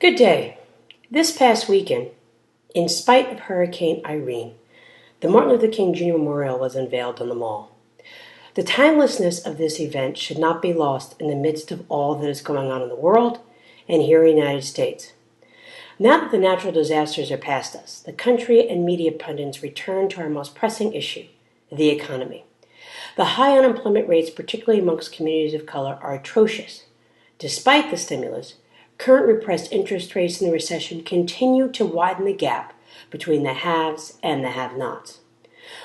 Good day. This past weekend, in spite of Hurricane Irene, the Martin Luther King Jr Memorial was unveiled on the Mall. The timelessness of this event should not be lost in the midst of all that is going on in the world and here in the United States. Now that the natural disasters are past us, the country and media pundits return to our most pressing issue, the economy. The high unemployment rates, particularly amongst communities of color, are atrocious. Despite the stimulus, current repressed interest rates in the recession continue to widen the gap between the haves and the have-nots.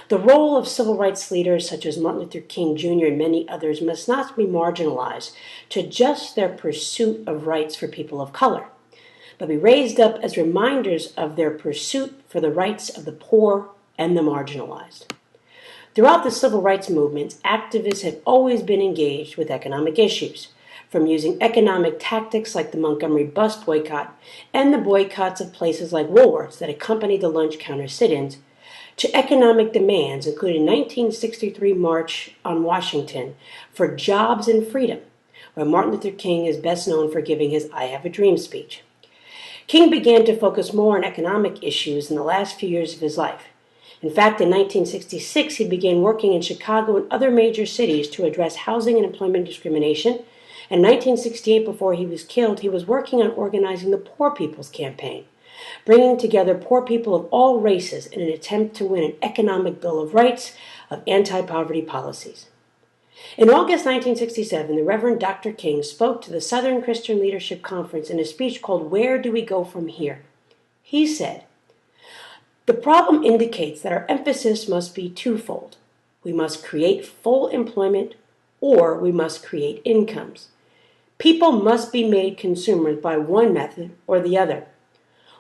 The role of civil rights leaders such as Martin Luther King Jr. and many others must not be marginalized to just their pursuit of rights for people of color, but be raised up as reminders of their pursuit for the rights of the poor and the marginalized. Throughout the civil rights movements, activists have always been engaged with economic issues, from using economic tactics like the Montgomery bus boycott and the boycotts of places like Woolworths that accompanied the lunch counter sit-ins, to economic demands, including the 1963 March on Washington for jobs and freedom, where Martin Luther King is best known for giving his I Have a Dream speech. King began to focus more on economic issues in the last few years of his life. In fact, in 1966, he began working in Chicago and other major cities to address housing and employment discrimination. In 1968, before he was killed, he was working on organizing the Poor People's Campaign, bringing together poor people of all races in an attempt to win an economic Bill of Rights of anti-poverty policies. In August 1967, the Reverend Dr. King spoke to the Southern Christian Leadership Conference in a speech called "Where Do We Go From Here?" He said, "The problem indicates that our emphasis must be twofold. We must create full employment, or we must create incomes. People must be made consumers by one method or the other.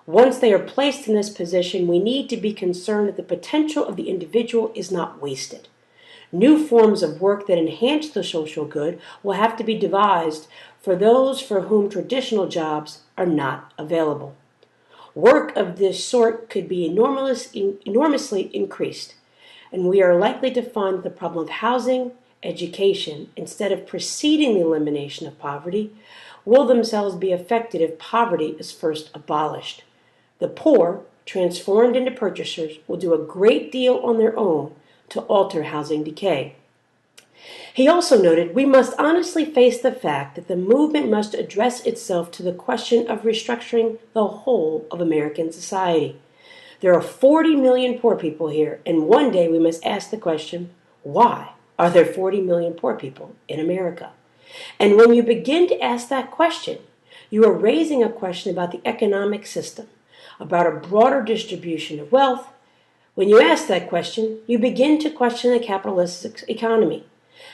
Once they are placed in this position, we need to be concerned that the potential of the individual is not wasted. New forms of work that enhance the social good will have to be devised for those for whom traditional jobs are not available. Work of this sort could be enormously increased, and we are likely to find that the problem of housing, education, instead of preceding the elimination of poverty, will themselves be affected if poverty is first abolished. The poor, transformed into purchasers, will do a great deal on their own to alter housing decay." He also noted, "We must honestly face the fact that the movement must address itself to the question of restructuring the whole of American society. There are 40 million poor people here, and one day we must ask the question, why are there 40 million poor people in America? And when you begin to ask that question, you are raising a question about the economic system, about a broader distribution of wealth. When you ask that question, you begin to question the capitalist economy.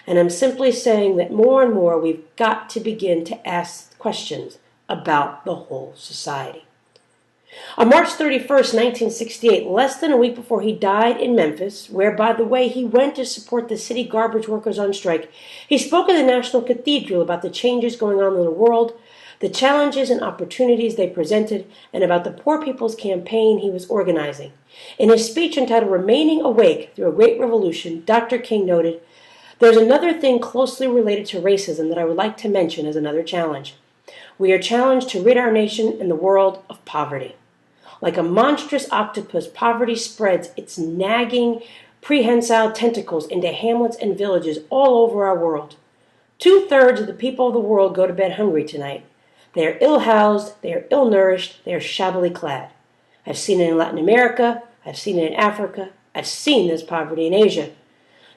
And I'm simply saying that more and more we've got to begin to ask questions about the whole society." On March 31st, 1968, less than a week before he died in Memphis, where, by the way, he went to support the city garbage workers on strike, he spoke at the National Cathedral about the changes going on in the world, the challenges and opportunities they presented, and about the Poor People's Campaign he was organizing. In his speech entitled "Remaining Awake Through a Great Revolution," Dr. King noted, "There's another thing closely related to racism that I would like to mention as another challenge. We are challenged to rid our nation and the world of poverty. Like a monstrous octopus, poverty spreads its nagging, prehensile tentacles into hamlets and villages all over our world. 2/3 of the people of the world go to bed hungry tonight. They are ill-housed, they are ill-nourished, they are shabbily clad. I've seen it in Latin America, I've seen it in Africa, I've seen this poverty in Asia.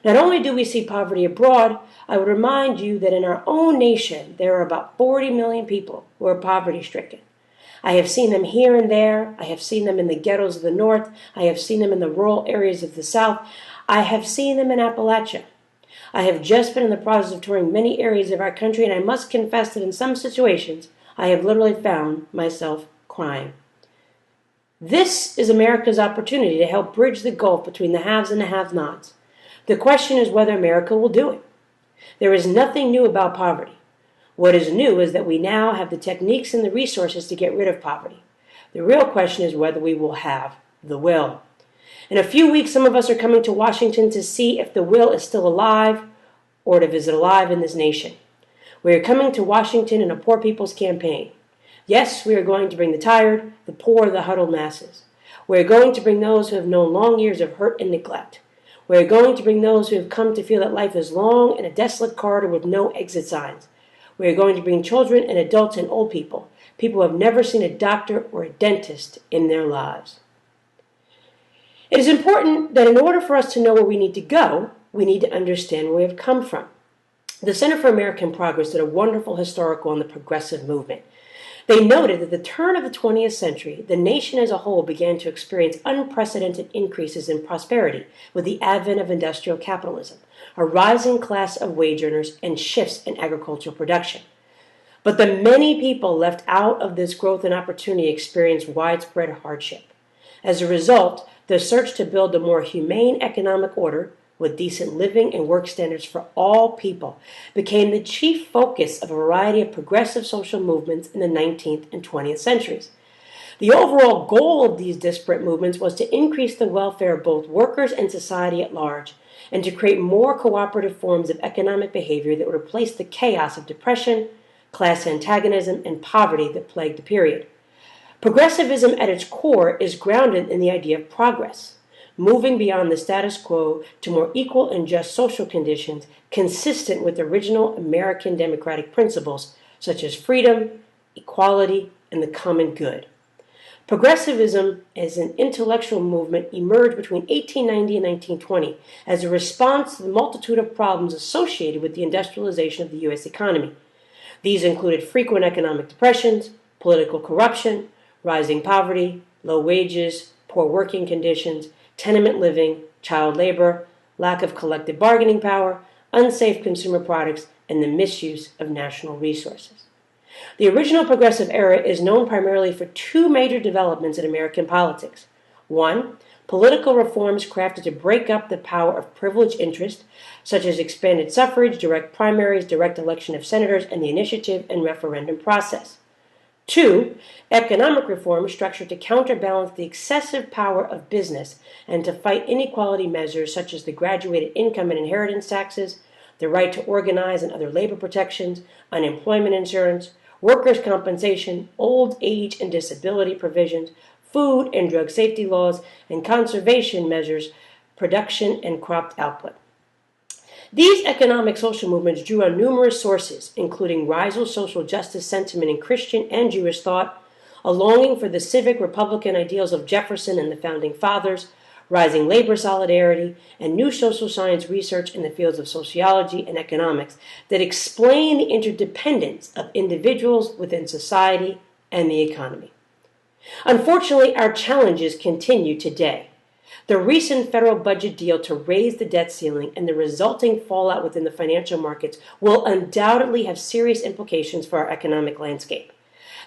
Not only do we see poverty abroad, I would remind you that in our own nation there are about 40 million people who are poverty-stricken. I have seen them here and there. I have seen them in the ghettos of the North. I have seen them in the rural areas of the South. I have seen them in Appalachia. I have just been in the process of touring many areas of our country, and I must confess that in some situations I have literally found myself crying. This is America's opportunity to help bridge the gulf between the haves and the have-nots. The question is whether America will do it. There is nothing new about poverty. What is new is that we now have the techniques and the resources to get rid of poverty. The real question is whether we will have the will. In a few weeks, some of us are coming to Washington to see if the will is still alive or if it is alive in this nation. We are coming to Washington in a Poor People's Campaign. Yes, we are going to bring the tired, the poor, the huddled masses. We are going to bring those who have known long years of hurt and neglect. We are going to bring those who have come to feel that life is long and a desolate corridor with no exit signs. We are going to bring children and adults and old people, people who have never seen a doctor or a dentist in their lives. It is important that in order for us to know where we need to go, we need to understand where we have come from. The Center for American Progress did a wonderful historical on the progressive movement. They noted that at the turn of the 20th century, the nation as a whole began to experience unprecedented increases in prosperity with the advent of industrial capitalism, a rising class of wage earners, and shifts in agricultural production. But the many people left out of this growth and opportunity experienced widespread hardship. As a result, the search to build a more humane economic order with decent living and work standards for all people became the chief focus of a variety of progressive social movements in the 19th and 20th centuries. The overall goal of these disparate movements was to increase the welfare of both workers and society at large, and to create more cooperative forms of economic behavior that would replace the chaos of depression, class antagonism, and poverty that plagued the period. Progressivism at its core is grounded in the idea of progress, moving beyond the status quo to more equal and just social conditions consistent with original American democratic principles such as freedom, equality, and the common good. Progressivism as an intellectual movement emerged between 1890 and 1920 as a response to the multitude of problems associated with the industrialization of the U.S. economy. These included frequent economic depressions, political corruption, rising poverty, low wages, poor working conditions, tenement living, child labor, lack of collective bargaining power, unsafe consumer products, and the misuse of national resources. The original progressive era is known primarily for two major developments in American politics. One, political reforms crafted to break up the power of privileged interest, such as expanded suffrage, direct primaries, direct election of senators, and the initiative and referendum process. Two, economic reforms structured to counterbalance the excessive power of business and to fight inequality measures such as the graduated income and inheritance taxes, the right to organize and other labor protections, unemployment insurance, workers' compensation, old age and disability provisions, food and drug safety laws, and conservation measures, production and crop output. These economic social movements drew on numerous sources, including rising social justice sentiment in Christian and Jewish thought, a longing for the civic republican ideals of Jefferson and the Founding Fathers, rising labor solidarity, and new social science research in the fields of sociology and economics that explain the interdependence of individuals within society and the economy. Unfortunately, our challenges continue today. The recent federal budget deal to raise the debt ceiling and the resulting fallout within the financial markets will undoubtedly have serious implications for our economic landscape.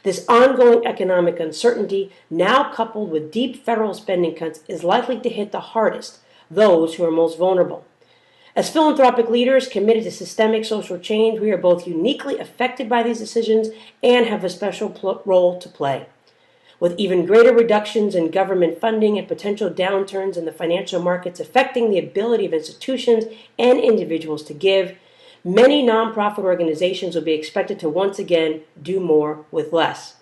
This ongoing economic uncertainty, now coupled with deep federal spending cuts, is likely to hit the hardest those who are most vulnerable. As philanthropic leaders committed to systemic social change, we are both uniquely affected by these decisions and have a special role to play. With even greater reductions in government funding and potential downturns in the financial markets affecting the ability of institutions and individuals to give, many nonprofit organizations will be expected to once again do more with less.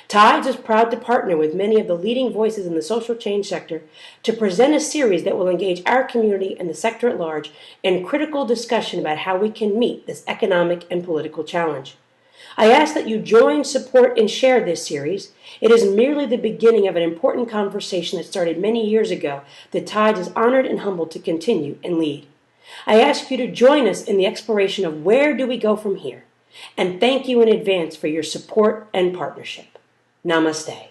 Tides is proud to partner with many of the leading voices in the social change sector to present a series that will engage our community and the sector at large in critical discussion about how we can meet this economic and political challenge. I ask that you join, support, and share this series. It is merely the beginning of an important conversation that started many years ago that Tides is honored and humbled to continue and lead. I ask you to join us in the exploration of where do we go from here, and thank you in advance for your support and partnership. Namaste.